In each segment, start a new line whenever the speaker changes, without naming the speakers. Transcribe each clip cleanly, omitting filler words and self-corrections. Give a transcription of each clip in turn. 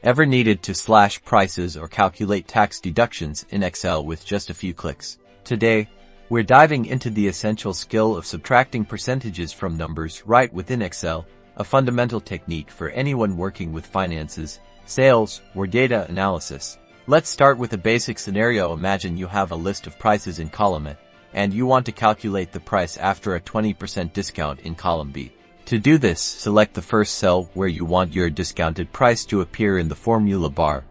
Ever needed to slash prices or calculate tax deductions in Excel with just a few clicks? Today, we're diving into the essential skill of subtracting percentages from numbers right within Excel, a fundamental technique for anyone working with finances, sales, or data analysis. Let's start with a basic scenario. Imagine you have a list of prices in column A, and you want to calculate the price after a 20% discount in column B. To do this, select the first cell where you want your discounted price to appear in the formula bar.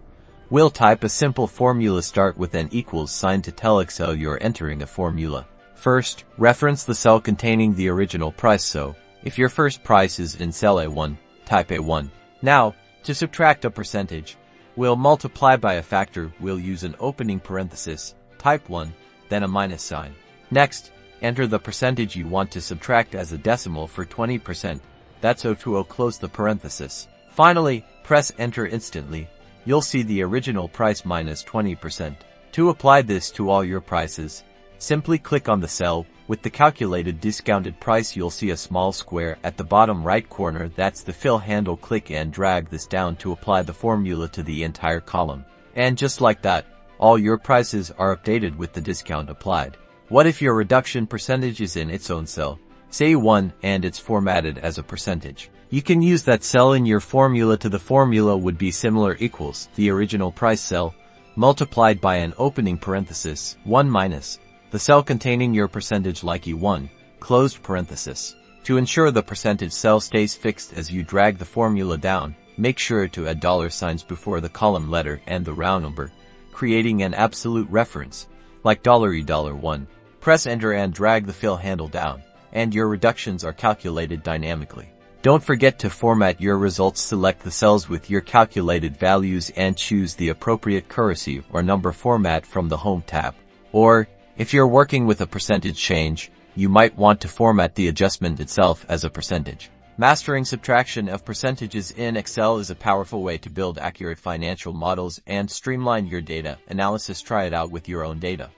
We'll type a simple formula. Start with an equals sign to tell Excel you're entering a formula. First, reference the cell containing the original price. So, if your first price is in cell A1, type A1. Now, to subtract a percentage, we'll multiply by a factor. We'll use an opening parenthesis, type 1, then a minus sign. Next, enter the percentage you want to subtract as a decimal. For 20%, that's O2O. Close the parenthesis. Finally, press enter. Instantly, you'll see the original price minus 20%. To apply this to all your prices, simply click on the cell with the calculated discounted price. You'll see a small square at the bottom right corner. That's the fill handle. Click and drag this down to apply the formula to the entire column. And just like that, all your prices are updated with the discount applied. What if your reduction percentage is in its own cell, say 1, and it's formatted as a percentage? You can use that cell in your formula. To the formula would be similar equals the original price cell multiplied by an opening parenthesis, 1 minus the cell containing your percentage like E1, closed parenthesis. To ensure the percentage cell stays fixed as you drag the formula down, make sure to add dollar signs before the column letter and the round number, creating an absolute reference, like $1. Press enter and drag the fill handle down, and your reductions are calculated dynamically. Don't forget to format your results. Select the cells with your calculated values and choose the appropriate currency or number format from the Home tab. Or, if you're working with a percentage change, you might want to format the adjustment itself as a percentage. Mastering subtraction of percentages in Excel is a powerful way to build accurate financial models and streamline your data analysis. Try it out with your own data.